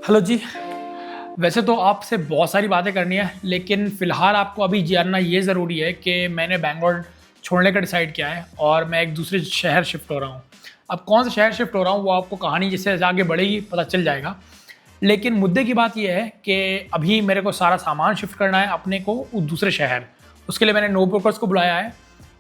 Hello जी। वैसे तो आपसे बहुत सारी बातें करनी है, लेकिन फ़िलहाल आपको अभी जानना ये ज़रूरी है कि मैंने बैंगलोर छोड़ने का डिसाइड किया है और मैं एक दूसरे शहर शिफ्ट हो रहा हूँ। अब कौन सा शहर शिफ्ट हो रहा हूँ वो आपको कहानी जिससे आगे बढ़ेगी पता चल जाएगा। लेकिन मुद्दे की बात ये है कि अभी मेरे को सारा सामान शिफ्ट करना है अपने को उस दूसरे शहर। उसके लिए मैंने नो ब्रोकर्स को बुलाया है।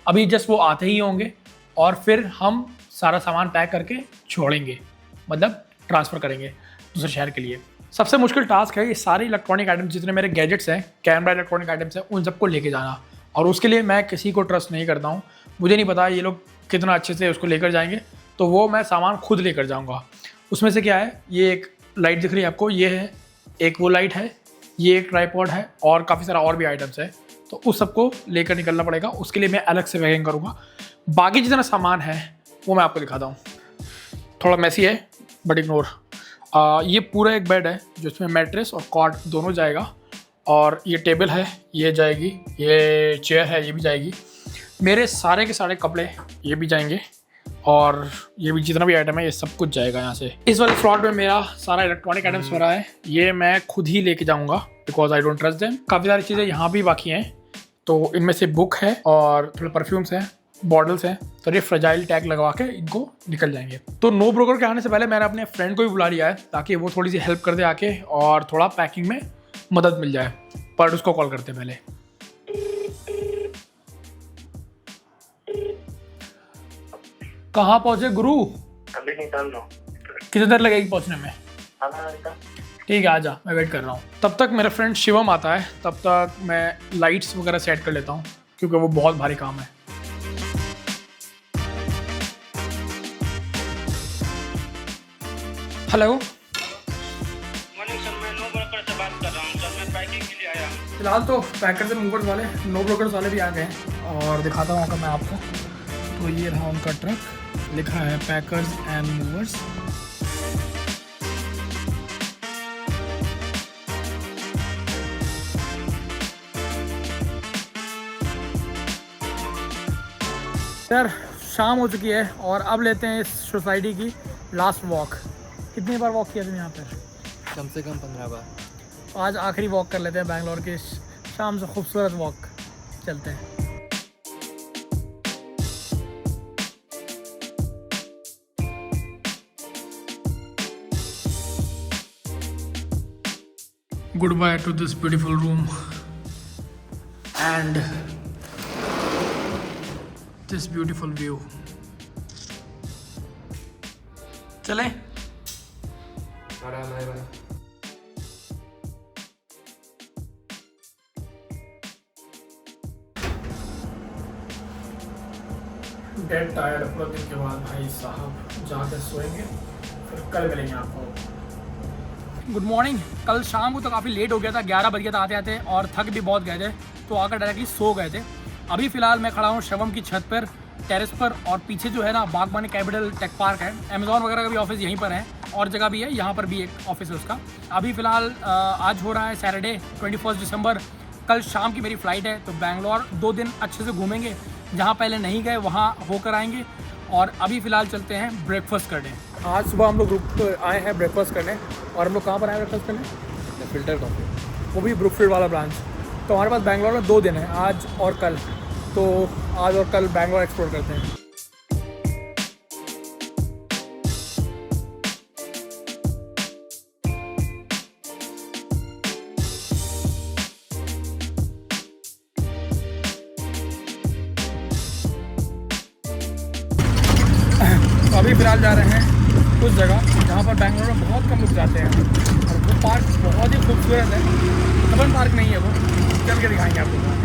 अभी जस्ट वो आते ही होंगे और फिर हम सारा सामान पैक करके छोड़ेंगे, मतलब ट्रांसफ़र करेंगे दूसरे शहर के लिए। सबसे मुश्किल टास्क है ये सारे इलेक्ट्रॉनिक आइटम्स, जितने मेरे गैजेट्स हैं, कैमरा इलेक्ट्रॉनिक आइटम्स हैं, उन सबको लेके जाना। और उसके लिए मैं किसी को ट्रस्ट नहीं करता हूँ। मुझे नहीं पता ये लोग कितना अच्छे से उसको लेकर जाएंगे, तो वो मैं सामान खुद लेकर जाऊँगा। उसमें से क्या है, ये एक लाइट दिख रही है आपको, ये है एक वो लाइट है, ये एक ट्राईपॉड है और काफ़ी सारा और भी आइटम्स है। तो उस सबको लेकर निकलना पड़ेगा। उसके लिए मैं अलग से पैकिंग करूँगा। बाकी जितना सामान है वो मैं आपको दिखाता हूँ। थोड़ा मैसी है बट इग्नोर। ये पूरा एक बेड है जिसमें मैट्रेस और कॉट दोनों जाएगा, और ये टेबल है ये जाएगी, ये चेयर है ये भी जाएगी, मेरे सारे के सारे कपड़े ये भी जाएंगे, और ये भी जितना भी आइटम है ये सब कुछ जाएगा यहाँ से। इस वाले स्लॉट में मेरा सारा इलेक्ट्रॉनिक आइटम्स भरा है, ये मैं खुद ही लेके जाऊँगा because I don't trust them. काफ़ी सारी चीज़ें यहाँ भी बाकी हैं, तो इनमें से बुक है और थोड़े परफ्यूम्स हैं, बॉटल्स हैं, तो ये फ्रेजाइल टैग लगवा के इनको निकल जाएंगे। तो नो ब्रोकर के आने से पहले मैंने अपने फ्रेंड को भी बुला लिया है ताकि वो थोड़ी सी हेल्प कर दे आके और थोड़ा पैकिंग में मदद मिल जाए। पर उसको कॉल करते हैं पहले। कहाँ पहुँचे गुरु? अभी निकाल लो। कितनी देर लगेगी पहुँचने में? ठीक है, आजा, मैं वेट कर रहा हूँ। तब तक मेरा फ्रेंड शिवम आता है, तब तक मैं लाइट्स वगैरह सेट कर लेता हूँ क्योंकि वो बहुत भारी काम है। हेलो, मॉर्निंग सर, मैं नो ब्रोकर से बात कर रहा हूँ सर। मैं पैकिंग के लिए आया हूँ। फिलहाल तो पैकर्स एंड मूवर्स वाले, नो ब्रोकर्स वाले भी आ गए हैं और दिखाता हूँ मैं आपको। तो ये रहा उनका ट्रक, लिखा है पैकर्स एंड मूवर्स। यार शाम हो चुकी है और अब लेते हैं इस सोसाइटी की लास्ट वॉक। कितनी बार वॉक किया तुम यहाँ पर? कम से कम 15 बार। आज आखिरी वॉक कर लेते हैं बैंगलोर की शाम से खूबसूरत वॉक। चलते हैं। Good by two this beautiful room and this beautiful view. चलें? डेड टायर्ड पूरा दिन के बाद भाई साहब, जाकर सोएंगे फिर कल मिलेंगे आपको। Good morning. कल शाम को तो काफ़ी लेट हो गया था, 11 बज गया था आते आते, और थक भी बहुत गए थे, तो आकर डायरेक्टली सो गए थे। अभी फ़िलहाल मैं खड़ा हूँ शिवम की छत पर, टेरेस पर, और पीछे जो है ना बागबानी कैपिटल टेक पार्क है, अमेज़ॉन वगैरह का भी ऑफिस यहीं पर है, और जगह भी है, यहाँ पर भी एक ऑफिस है उसका। अभी फ़िलहाल आज हो रहा है सैटरडे 21 दिसंबर। कल शाम की मेरी फ़्लाइट है, तो बैंगलोर 2 दिन अच्छे से घूमेंगे, जहाँ पहले नहीं गए वहाँ होकर आएंगे। और अभी फ़िलहाल चलते हैं ब्रेकफास्ट करने। आज सुबह हम लोग ग्रुप आए हैं ब्रेकफास्ट करने, और हम लोग कहाँ पर आए ब्रेकफास्ट करने? फ़िल्टर कॉफ़ी, वो भी ब्रुकफील्ड वाला ब्रांच। तो हमारे पास बैंगलोर में 2 दिन है, आज और कल, तो आज और कल बैंगलोर एक्सप्लोर करते हैं। तो अभी फ़िलहाल जा रहे हैं उस जगह जहाँ पर बैंगलोर में बहुत कम लोग जाते हैं, और वो पार्क बहुत ही खूबसूरत है। कबन पार्क नहीं है वो, चल के दिखाएंगे आपको।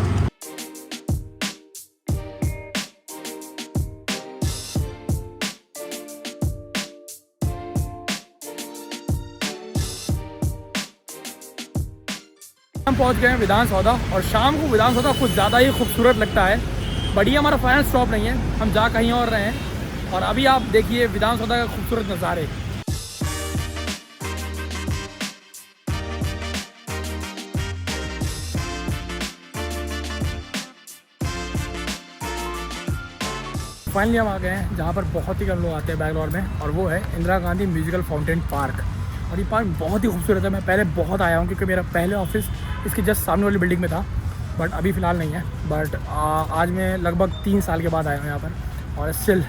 हम पहुँच गए हैं विधान सौदा, और शाम को विधान सौदा कुछ ज़्यादा ही खूबसूरत लगता है। बट ये हमारा फाइनल स्टॉप नहीं है, हम जा कहीं और रहे हैं। और अभी आप देखिए विधान सौदा का खूबसूरत नज़ारे। फाइनली हम आ गए हैं जहाँ पर बहुत ही कम लोग आते हैं बैंगलोर में, और वो है Indira Gandhi musical fountain park. और ये पार्क बहुत ही खूबसूरत है। मैं पहले बहुत आया हूँ क्योंकि मेरा पहले ऑफिस इसके जस्ट सामने वाली बिल्डिंग में था, बट अभी फ़िलहाल नहीं है। बट आज मैं लगभग 3 साल के बाद आया हूँ यहाँ पर और still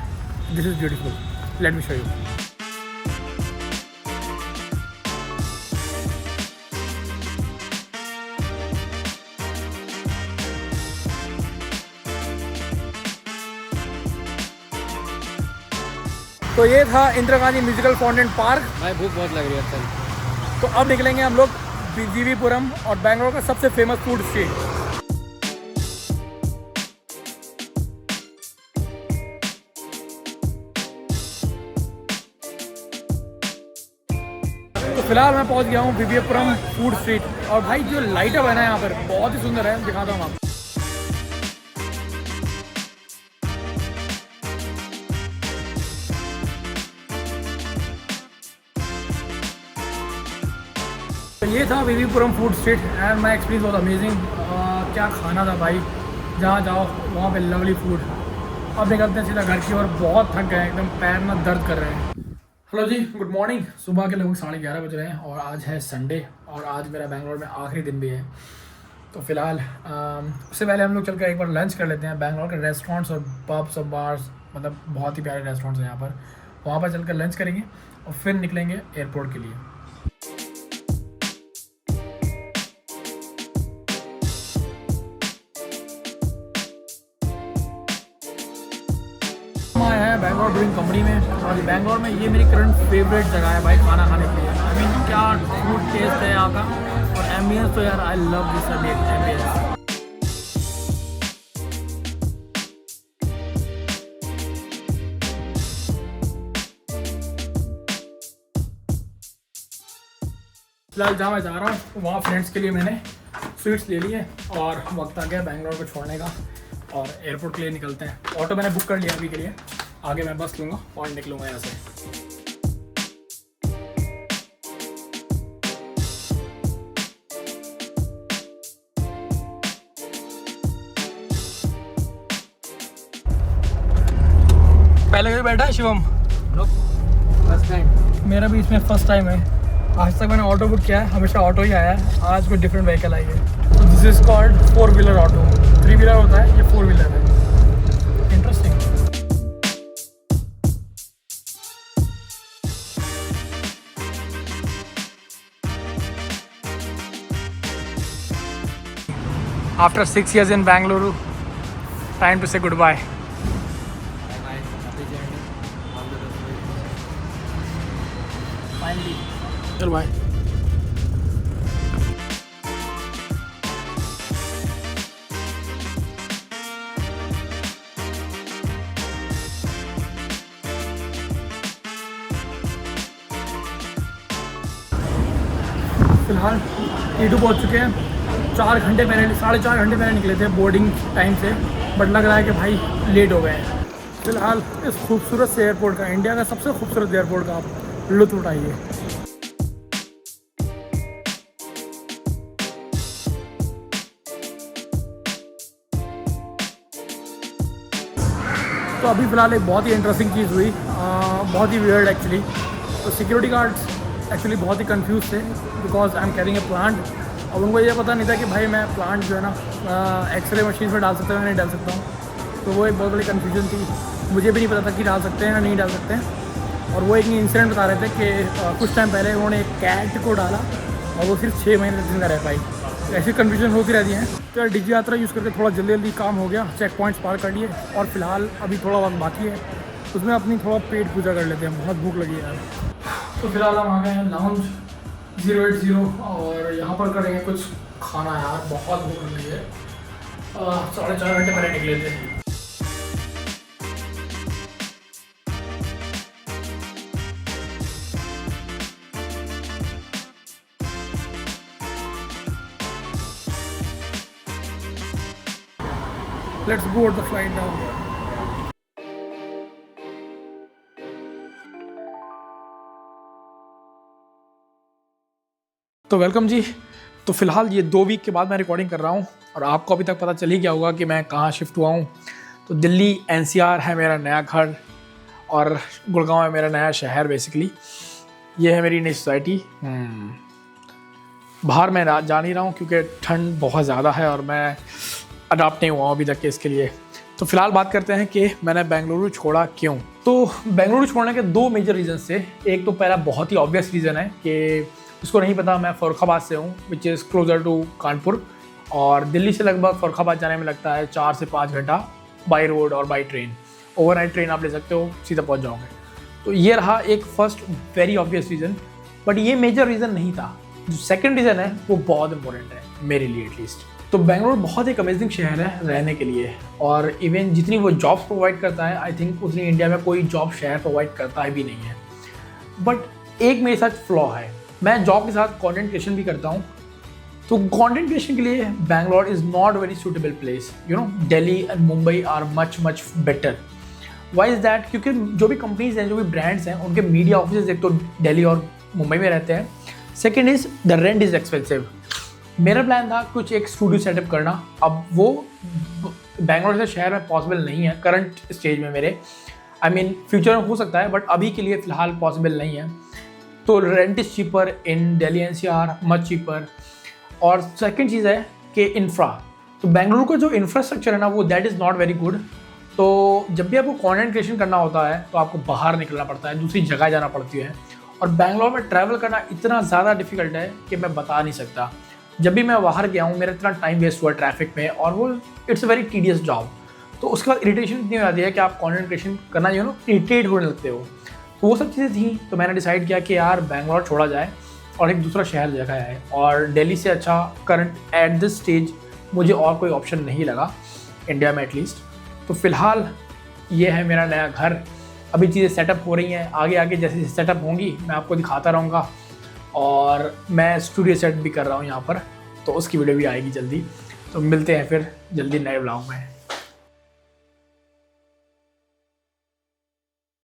this is beautiful. Let me show you. तो ये था Indira Gandhi musical fountain park. भाई भूख बहुत लग रही है सर। तो अब निकलेंगे हम लोग जीवीपुरम और बैंगलोर का सबसे फेमस फूड स्ट्रीट। तो फिलहाल मैं पहुंच गया हूँ जीवीपुरम फूड स्ट्रीट और भाई जो लाइटअप है ना यहाँ पर बहुत ही सुंदर है, दिखाता हूँ आपको। तो ये था VV Puram food street and my experience बहुत अमेजिंग। क्या खाना था भाई, जहाँ जाओ वहाँ पे लवली फूड। अब निकलते हैं सीधा घर की और बहुत थक गए, एकदम पैर ना दर्द कर रहे हैं। हेलो जी, गुड मॉर्निंग। सुबह के लगभग 11:30 बज रहे हैं और आज है संडे और आज मेरा बैंगलोर में आखिरी दिन भी है। तो फिलहाल उससे पहले हम लोग चल कर एक बार लंच कर लेते हैं। बैंगलोर के रेस्टोरेंट्स और पब्स और बार्स मतलब बहुत ही प्यारे रेस्टोरेंट्स हैं यहाँ पर, वहाँ पर चल कर लंच करेंगे और फिर निकलेंगे एयरपोर्ट के लिए। आया है बैंगलोर ड्रिंक कंपनी में और बैंगलोर में ये मेरी करंट फेवरेट जगह है भाई खाना खाने के लिए। आई मीन क्या फूड टेस्ट है यहाँ का और एम्बियंस तो यार आई लव दिस एम्बियंस। फिलहाल जहाँ मैं जा रहा हूँ वहाँ फ्रेंड्स के लिए मैंने स्वीट्स ले लिए और वक्त आ गया बैंगलोर को छोड़ने का और एयरपोर्ट के लिए निकलते हैं। ऑटो मैंने बुक कर लिया अभी के लिए, आगे मैं बस लूँगा और निकलूँगा यहाँ से। पहले कभी बैठा है शिवम? First time. मेरा भी इसमें फर्स्ट टाइम है। आज तक मैंने ऑटो बुक किया है, हमेशा ऑटो ही आया है, आज कोई डिफरेंट व्हीकल आई है। तो this is called 4 wheeler auto. 3 wheeler होता है, ये 4 व्हीलर है। Interesting. After 6 years in Bangalore, time to say goodbye. Finally. चल बाय। फिलहाल E2 पहुंच चुके हैं। 4 घंटे पहले 4.5 घंटे पहले निकले थे बोर्डिंग टाइम से, बट लग रहा है कि भाई लेट हो गए हैं। फिलहाल इस खूबसूरत से एयरपोर्ट का, इंडिया का सबसे खूबसूरत एयरपोर्ट का आप लुत्फ़ उठाइए। तो अभी फ़िलहाल एक बहुत ही इंटरेस्टिंग चीज़ हुई, बहुत ही वियर्ड एक्चुअली। तो सिक्योरिटी गार्ड्स एक्चुअली बहुत ही कंफ्यूज थे because I am carrying a plant और उनको ये पता नहीं था कि भाई मैं प्लांट जो है ना एक्सरे मशीन में डाल सकता हूँ या नहीं डाल सकता हूँ। तो वो एक बहुत बड़ी कन्फ्यूजन थी, मुझे भी नहीं पता था कि डाल सकते हैं या नहीं डाल सकते हैं। और वो एक इंसिडेंट बता रहे थे कि कुछ टाइम पहले उन्होंने एक कैट को डाला और वो सिर्फ 6 महीने तक जिंदा रह पाई। तो ऐसी कन्फ्यूजन होती रहती है। तो यार डिजी यात्रा यूज़ करके थोड़ा जल्दी जल्दी काम हो गया, चेक पॉइंट्स पार कर लिए और फिलहाल अभी थोड़ा वक्त बाकी है, उसमें अपनी थोड़ा पेट पूजा कर लेते हैं, बहुत भूख लगी है यार। तो फिलहाल हम आ गए हैं लाउंज 080 और यहाँ पर करेंगे कुछ खाना। यार बहुत भूख लगी है, 4.5 घंटे पहले निकले थे। Let's board the flight now. तो वेलकम जी। तो फ़िलहाल ये 2 वीक के बाद मैं रिकॉर्डिंग कर रहा हूँ और आपको अभी तक पता चल ही गया होगा कि मैं कहाँ शिफ्ट हुआ हूँ। तो दिल्ली NCR है मेरा नया घर और गुड़गांव है मेरा नया शहर बेसिकली। ये है मेरी नई सोसाइटी। बाहर मैं जा नहीं रहा हूँ क्योंकि ठंड बहुत ज़्यादा है और मैं अडॉप्ट नहीं हुआ हूँ अभी तक के इसके लिए। तो फिलहाल बात करते हैं कि मैंने बेंगलुरु छोड़ा क्यों। तो बेंगलुरु छोड़ने के दो मेजर रीज़न थे। एक तो पहला बहुत ही ऑब्वियस रीज़न है कि उसको नहीं पता, मैं फ़रुखाबाद से हूँ, which is closer to Kanpur, और दिल्ली से लगभग फ़रुखाबाद जाने में लगता है 4 से 5 घंटा बाई रोड और बाई ट्रेन। ओवरनाइट ट्रेन आप ले सकते हो, सीधा पहुँच जाओगे। तो ये रहा एक first very obvious reason, but ये मेजर रीज़न नहीं था। जो सेकंड रीज़न है वो बहुत इंपॉर्टेंट है मेरे लिए एटलीस्ट। तो बेंगलुरु बहुत एक अमेजिंग शहर है रहने के लिए, और इवन जितनी वो जॉब्स प्रोवाइड करता है आई थिंक उतनी इंडिया में कोई जॉब शहर प्रोवाइड करता भी नहीं है। बट एक मेरे साथ फ्लॉ है, मैं जॉब के साथ कंटेंट क्रिएशन भी करता हूँ। तो कंटेंट क्रिएशन के लिए Bangalore is not very suitable place. You know, Delhi and Mumbai are much better. Why is that? क्योंकि जो भी कंपनीज हैं, जो भी ब्रांड्स हैं, उनके मीडिया ऑफिस एक तो दिल्ली और मुंबई में रहते हैं। Second is the rent is expensive. मेरा प्लान था कुछ एक स्टूडियो सेटअप करना, अब वो बैंगलोर से शहर में पॉसिबल नहीं है करंट स्टेज में मेरे। आई मीन फ्यूचर में हो सकता है, बट अभी के लिए फ़िलहाल पॉसिबल नहीं है। तो rent is cheaper in Delhi NCR, much cheaper. और सेकंड चीज़ है कि इंफ्रा। तो बेंगलुरु का जो इंफ्रास्ट्रक्चर है ना, वो that is not very good. तो जब भी आपको कंटेंट क्रिएशन करना होता है तो आपको बाहर निकलना पड़ता है, दूसरी जगह जाना पड़ती है। और बेंगलोर में ट्रैवल करना इतना ज़्यादा डिफिकल्ट है कि मैं बता नहीं सकता। जब भी मैं बाहर गया हूँ मेरा इतना टाइम वेस्ट हुआ ट्रैफिक में, और वो it's a very tedious job. तो उसके बाद इरिटेशन इतनी हो जाती है कि आप कंटेंट क्रिएशन करना जो है ना, इरिटेट होने लगते हो। तो वो सब चीज़ें थी, तो मैंने डिसाइड किया कि यार बेंगलोर छोड़ा जाए और एक दूसरा शहर जगह है। और दिल्ली से अच्छा करंट एट दिस स्टेज मुझे और कोई ऑप्शन नहीं लगा इंडिया में एटलीस्ट। तो फ़िलहाल ये है मेरा नया घर। अभी चीज़ें सेटअप हो रही हैं, आगे आगे जैसे सेटअप होंगी मैं आपको दिखाता रहूँगा। और मैं स्टूडियो सेट भी कर रहा हूँ यहाँ पर, तो उसकी वीडियो भी आएगी जल्दी। तो मिलते हैं फिर जल्दी नए ब्लॉग में।